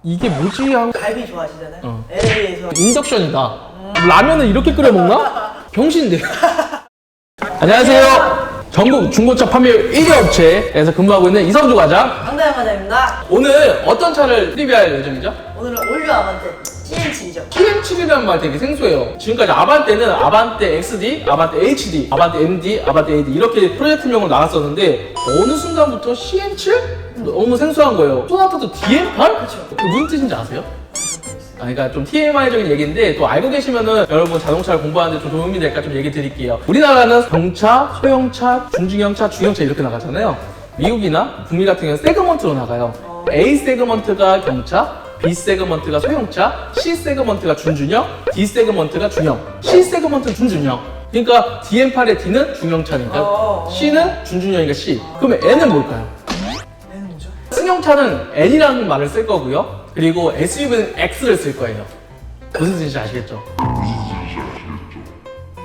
이게 뭐지 하고 갈비 좋아하시잖아요. LA에서 인덕션이다. 라면을 이렇게 끓여 먹나? 병신인데. 안녕하세요. 전국 중고차 판매 1위 업체에서 근무하고 있는 이성주 과장. 황다영 과장입니다. 오늘 어떤 차를 리뷰할 예정이죠? 오늘은 올류 아반떼 CN7이죠. CN7이라는 말 되게 생소해요. 지금까지 아반떼는 아반떼 XD, 아반떼 HD, 아반떼 MD, 아반떼 AD 이렇게 프로젝트명으로 나왔었는데 어느 순간부터 CN7? 너무 생소한 거예요. 소나타도 DM8? 그렇죠. 그 무슨 뜻인지 아세요? 그러니까 좀 TMI적인 얘기인데 또 알고 계시면은 여러분 자동차를 공부하는데 좀 도움이 될까 좀 얘기 드릴게요. 우리나라는 경차, 소형차, 중중형차, 중형차 이렇게 나가잖아요. 미국이나 북미 같은 경우는 세그먼트로 나가요. A 세그먼트가 경차, B 세그먼트가 소형차, C 세그먼트가 중중형, D 세그먼트가 중형, C 세그먼트는 중중형. 그러니까 DM8의 D는 중형차니까 C는 중중형이니까 C. 그러면 N은 뭘까요? N은 뭐죠? 승용차는 N이라는 말을 쓸 거고요. 그리고 SUV는 X를 쓸 거예요. 무슨 뜻인지 아시겠죠?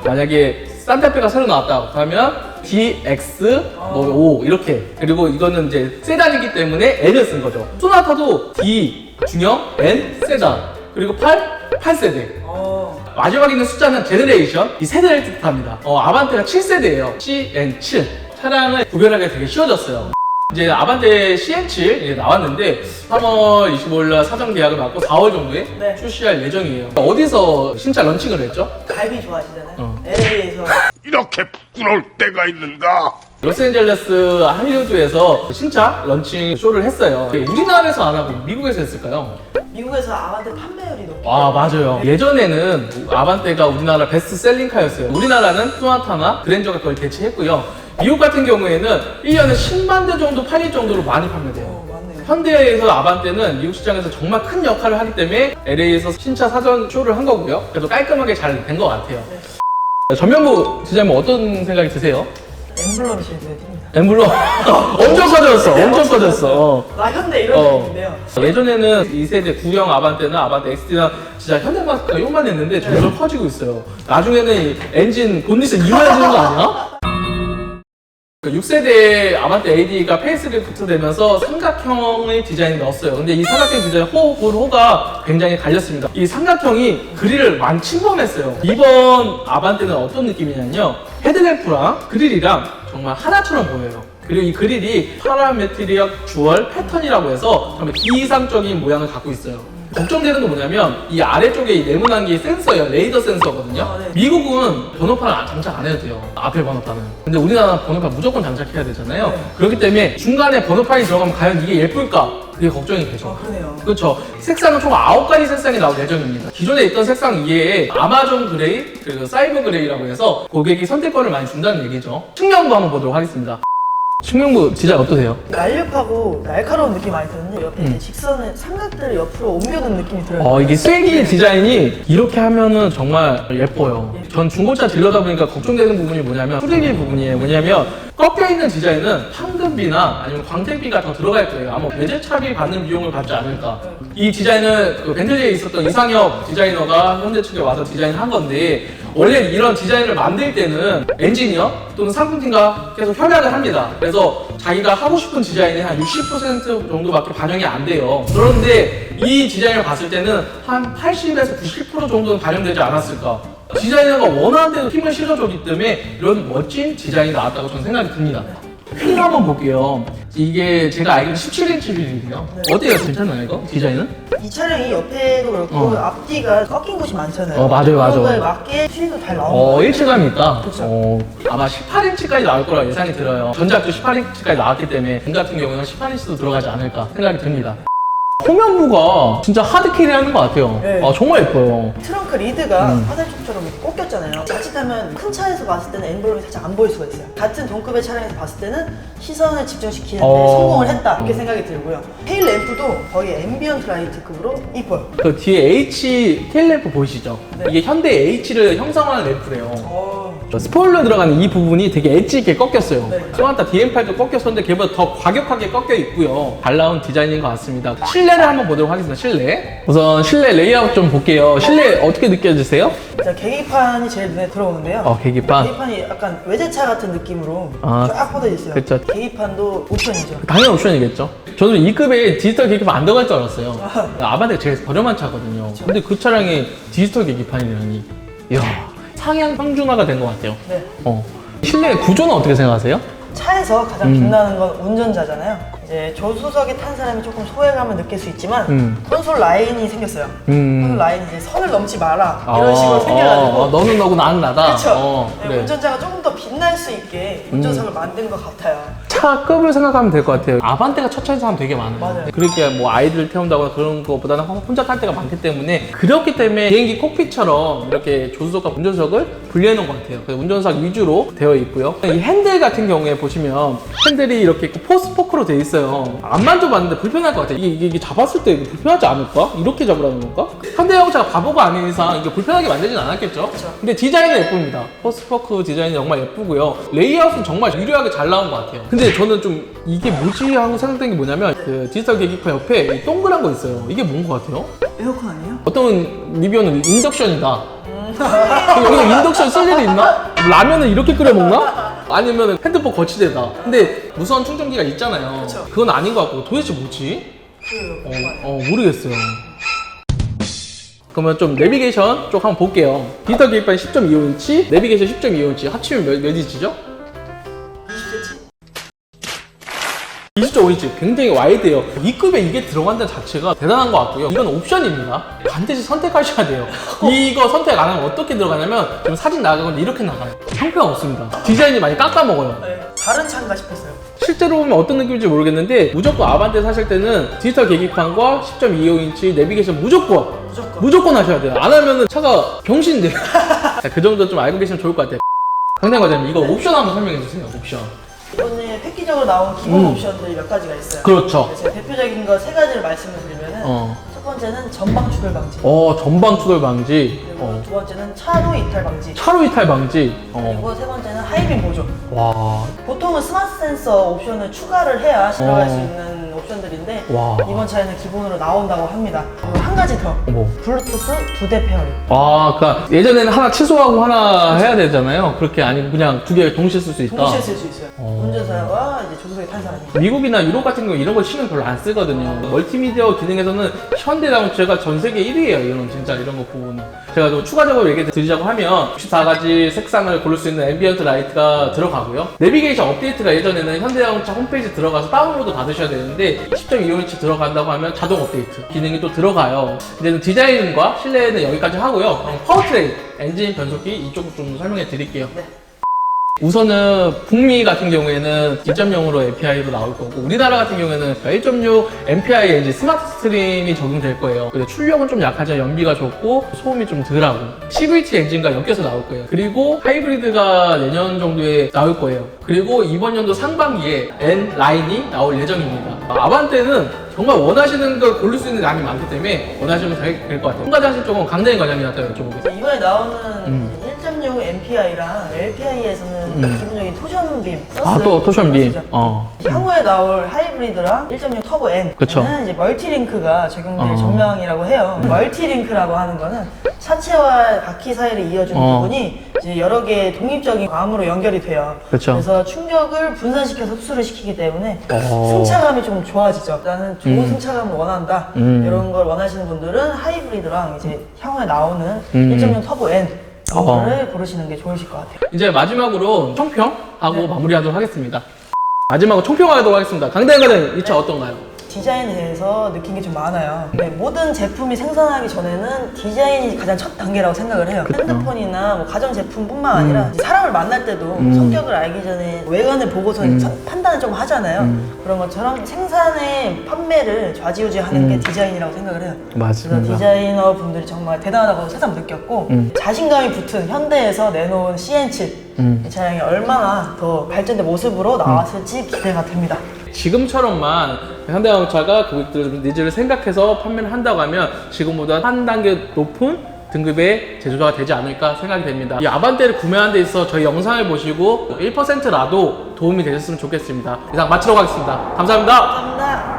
만약에 산타페가 새로 나왔다 그러면 DX, O 이렇게. 그리고 이거는 이제 세단이기 때문에 N을 쓴 거죠. 소나타도 D 중형, N 세단, 그리고 8세대. 마지막에 있는 숫자는 제너레이션, 이 세대를 뜻합니다. 아반떼가 7세대예요. CN7. 차량을 구별하기가 되게 쉬워졌어요. 이제 아반떼 CN7 나왔는데 3월 25일날 사전 계약을 받고 4월 정도에 출시할 예정이에요. 어디서 신차 런칭을 했죠? 갈비 좋아하시잖아요. LA에서 이렇게 부끄러울 때가 있는가? 로스앤젤레스 할리우드에서 신차 런칭 쇼를 했어요. 우리나라에서 안 하고 미국에서 했을까요? 미국에서 아반떼 판매율이 높아요. 아 맞아요. 예전에는 아반떼가 우리나라 베스트셀링카였어요. 우리나라는 소나타나 그랜저가 그걸 대체했고요. 미국 같은 경우에는 1년에 10만 대 정도 팔릴 정도로 많이 판매돼요. 맞네요. 현대에서 아반떼는 미국 시장에서 정말 큰 역할을 하기 때문에 LA에서 신차 사전 쇼를 한 거고요. 그래도 깔끔하게 잘 된 것 같아요. 전면부 디자인 어떤 생각이 드세요? 엠블럼이 제일 눈에 띕니다. 엠블럼 엄청 커졌어. 엄청 커졌어. 나 현대 이런 느낌인데요. 예전에는 2세대 구형 아반떼나 아반떼 XD나 진짜 현대마크가 요만했는데 점점 커지고 있어요. 나중에는 이 엔진 본닛이 이만해지는 거 아니야? 6세대 아반떼 AD가 페이스리프트 되면서 삼각형의 디자인을 넣었어요. 근데 이 삼각형 디자인 호가 굉장히 갈렸습니다. 이 삼각형이 그릴을 많이 침범했어요. 이번 아반떼는 어떤 느낌이냐면요. 헤드램프랑 그릴이랑 정말 하나처럼 보여요. 그리고 이 그릴이 파라메트릭 주얼 패턴이라고 해서 정말 기이상적인 모양을 갖고 있어요. 걱정되는 건 뭐냐면 이 아래쪽에 이 네모난 게 센서예요. 레이더 센서거든요. 미국은 번호판을 장착 안 해도 돼요. 앞에 번호판은. 근데 우리나라는 번호판 무조건 장착해야 되잖아요. 그렇기 때문에 중간에 번호판이 들어가면 과연 이게 예쁠까? 그게 걱정이 되죠. 그러네요. 그렇죠. 색상은 총 9가지 색상이 나올 예정입니다. 기존에 있던 색상 이외에 아마존 그레이, 그리고 사이버 그레이라고 해서 고객이 선택권을 많이 준다는 얘기죠. 측면부 한번 보도록 하겠습니다. 측면부 디자인 어떠세요? 날렵하고 날카로운 느낌이 많이 드는데 옆에 이제 직선을 삼각대를 옆으로 옮겨놓은 느낌이 들어요. 이게 쐐기 디자인이 이렇게 하면은 정말 예뻐요. 전 중고차 딜러다 보니까 걱정되는 부분이 뭐냐면 수리비 부분이에요. 뭐냐면 꺾여있는 디자인은 황금비나 아니면 광택비가 더 들어갈 거예요. 아마 외제차비 받는 비용을 받지 않을까. 이 디자인은 그 벤틀리에 있었던 이상혁 디자이너가 현대 측에 와서 디자인한 건데 원래 이런 디자인을 만들 때는 엔지니어 또는 상품팀과 계속 협약을 합니다. 그래서 자기가 하고 싶은 디자인이 한 60% 정도밖에 반영이 안 돼요. 그런데 이 디자인을 봤을 때는 한 80에서 90% 정도는 반영되지 않았을까. 디자이너가 원하는 대로 힘을 실어줬기 때문에 이런 멋진 디자인이 나왔다고 저는 생각이 듭니다. 휠 한번 볼게요. 이게 제가 알기로 17인치 휠이에요. 어때요? 괜찮나요 이거? 디자인은? 이 차량이 옆에도 그렇고 앞뒤가 꺾인 곳이 많잖아요. 맞아요. 그런 거에 맞게 휠도 잘 나오고. 일체감이 있다. 그쵸. 아마 18인치까지 나올 거라 예상이 들어요. 전작도 18인치까지 나왔기 때문에 전 같은 경우는 18인치도 들어가지 않을까 생각이 듭니다. 후면부가 진짜 하드캐리하는 것 같아요. 네. 정말 예뻐요. 트렁크 리드가 화살촉처럼 이렇게 꺾였잖아요. 자칫하면 큰 차에서 봤을 때는 엠블럼이 살짝 안 보일 수가 있어요. 같은 동급의 차량에서 봤을 때는 시선을 집중시키는데 성공을 했다 이렇게 생각이 들고요. 테일 램프도 거의 앰비언트 라이트급으로 이뻐요. 그 뒤에 H 테일 램프 보이시죠? 네. 이게 현대 H를 형성하는 램프래요. 스포일러 들어가는 이 부분이 되게 엣지 있게 꺾였어요. 네. 소나타 DM8도 꺾였었는데 걔보다 더 과격하게 꺾여 있고요. 잘 나온 디자인인 것 같습니다. 실내를 한번 보도록 하겠습니다. 실내. 우선 실내 레이아웃 좀 볼게요. 실내 어떻게 느껴지세요? 자, 계기판이 제일 눈에 들어오는데요. 계기판. 계기판이 약간 외제차 같은 느낌으로 아, 쫙 뻗어 있어요. 그쵸. 계기판도 옵션이죠. 당연히 옵션이겠죠. 저는 이 급에 디지털 계기판 안 들어갈 줄 알았어요. 아반떼가 제일 저렴한 차거든요. 근데 그 차량에 디지털 계기판이라니. 이야, 상향 평준화가 된 것 같아요. 네. 실내 구조는 어떻게 생각하세요? 차에서 가장 빛나는 건 운전자잖아요. 이제 조수석에 탄 사람이 조금 소외감을 느낄 수 있지만 콘솔 라인이 생겼어요. 콘솔 라인이 이제 선을 넘지 마라 이런 식으로 생겨가지고 너는 너고 나는 나다. 그렇죠. 네, 그래. 운전자가 조금 더 빛날 수 있게 운전석을 만든 것 같아요. 차급을 생각하면 될 것 같아요. 아반떼가 첫 차인 사람 되게 많아요. 맞아요. 그렇게 뭐 아이들을 태운다거나 그런 것보다는 혼자 탈 때가 많기 때문에 그렇기 때문에 비행기 콕핏처럼 이렇게 조수석과 운전석을 분리해 놓은 것 같아요. 그래서 운전석 위주로 되어 있고요. 이 핸들 같은 경우에 보시면 핸들이 이렇게 있고 포스포크로 되어 있어요. 안 만져봤는데 불편할 것 같아요. 이게 잡았을 때 불편하지 않을까? 이렇게 잡으라는 건가? 현대자동차가 바보가 아닌 이상 이게 불편하게 만들진 않았겠죠? 그렇죠. 근데 디자인은 예쁩니다. 포스포크 디자인이 정말 예쁘고요. 레이아웃은 정말 유려하게 잘 나온 것 같아요. 근데 저는 좀 이게 뭐지 하고 생각된 게 뭐냐면 그 디지털 계기판 옆에 이 동그란 거 있어요. 이게 뭔 것 같아요? 에어컨 아니에요? 어떤 리뷰어는 인덕션이다. 여기 인덕션 쓸 일이 있나? 라면을 이렇게 끓여 먹나? 아니면 핸드폰 거치대다. 근데 무선 충전기가 있잖아요. 그쵸. 그건 아닌 것 같고 도대체 뭐지? 모르겠어요. 그러면 좀 내비게이션 쪽 한번 볼게요. 디지털 계기판 10.25인치, 내비게이션 10.25인치 합치면 몇 인치죠? 20.5인치 굉장히 와이드해요. 이 급에 이게 들어간다는 자체가 대단한 것 같고요. 이건 옵션입니다. 반드시 선택하셔야 돼요. 이거 선택 안 하면 어떻게 들어가냐면 지금 사진 나가는데 이렇게 나가요. 형편없습니다. 디자인이 많이 깎아먹어요. 네, 다른 차인가 싶었어요. 실제로 보면 어떤 느낌인지 모르겠는데 무조건 아반떼 사실 때는 디지털 계기판과 10.25인치 내비게이션 무조건 하셔야 돼요. 안 하면은 차가 병신돼요. 그 정도 좀 알고 계시면 좋을 것 같아요. 강남 과장님 이거 옵션 한번 설명해 주세요. 옵션. 이번에 획기적으로 나온 기본 옵션들이 몇 가지가 있어요. 그렇죠. 제가 대표적인 거 세 가지를 말씀을 드리면은 첫 번째는 전방 추돌 방지. 전방 추돌 방지. 그리고 두 번째는 차로 이탈 방지. 차로 이탈 방지. 그리고 세 번째는 하이빔 보조. 와. 보통은 스마트 센서 옵션을 추가를 해야 실어갈 수 있는 옵션들인데 와. 이번 차에는 기본으로 나온다고 합니다. 그리고 한 가지 더. 어머. 블루투스 2대 페어링. 그러니까 예전에는 하나 취소하고 하나 해야 되잖아요. 그렇게 아니고 그냥 두 개 동시에 쓸 수 있다. 동시에 쓸 수 있어요. 운전사와 이제 조수석에 탄 사람이. 미국이나 유럽 같은 경우 이런 걸 신경 별로 안 쓰거든요. 멀티미디어 기능에서는 현대자동차가 전 세계 1위예요. 이런 진짜 이런 거 부분은. 제가 또 추가적으로 얘기 드리자고 하면 64가지 색상을 고를 수 있는 앰비언트 라이트가 들어가고요. 내비게이션 업데이트가 예전에는 현대자동차 홈페이지 들어가서 다운로드 받으셔야 되는데 10.25인치 들어간다고 하면 자동 업데이트 기능이 또 들어가요. 이제는 디자인과 실내는 여기까지 하고요. 그럼 파워트레인, 엔진, 변속기 이쪽 좀 설명해 드릴게요. 네. 우선은 북미 같은 경우에는 2.0으로 MPI로 나올 거고 우리나라 같은 경우에는 1.6 MPI 엔진 스마트 스트림이 적용될 거예요. 근데 출력은 좀 약하지만 연비가 좋고 소음이 좀 덜하고 CVT 엔진과 엮여서 나올 거예요. 그리고 하이브리드가 내년 정도에 나올 거예요. 그리고 이번 연도 상반기에 N 라인이 나올 예정입니다. 아반떼는 정말 원하시는 걸 고를 수 있는 양이 많기 때문에 원하시면 될 것 같아요. 한 가지 하실 쪽은 강대인 과장님한테 여쭤보겠습니다. 이번에 나오는 1.6 MPI랑 LPI에서는 기본적인 토션빔 또 토션빔. 향후에 나올 하이브리드랑 1.6 터보 N은 그쵸. 이제 멀티링크가 적용될 전망이라고 해요. 멀티링크라고 하는 거는 차체와 바퀴 사이를 이어주는 부분이 이제 여러 개의 독립적인 암으로 연결이 돼요. 그쵸. 그래서 충격을 분산시켜서 흡수를 시키기 때문에 승차감이 좀 좋아지죠. 나는 좋은 승차감을 원한다. 이런 걸 원하시는 분들은 하이브리드랑 이제 향후에 나오는 1.6 터보 N 이거를 고르시는 게 좋으실 것 같아요. 이제 마지막으로 총평하고 마무리하도록 하겠습니다. 마지막으로 총평하도록 하겠습니다. 강대인 과장님 이 차 어떤가요? 디자인에 대해서 느낀 게 좀 많아요. 네, 모든 제품이 생산하기 전에는 디자인이 가장 첫 단계라고 생각을 해요. 핸드폰이나 뭐 가전 제품뿐만 아니라 이제 사람을 만날 때도 성격을 알기 전에 외관을 보고서 판단을 좀 하잖아요. 그런 것처럼 생산의 판매를 좌지우지하는 게 디자인이라고 생각을 해요. 맞습니다. 그래서 디자이너 분들이 정말 대단하다고 새삼 느꼈고 자신감이 붙은 현대에서 내놓은 CN7 이 차량이 얼마나 더 발전된 모습으로 나왔을지 기대가 됩니다. 지금처럼만 현대자동차가 고객들 니즈를 생각해서 판매를 한다고 하면 지금보다 한 단계 높은 등급의 제조사가 되지 않을까 생각이 됩니다. 이 아반떼를 구매하는 데 있어 저희 영상을 보시고 1%라도 도움이 되셨으면 좋겠습니다. 이상 마치러 가겠습니다. 감사합니다. 감사합니다.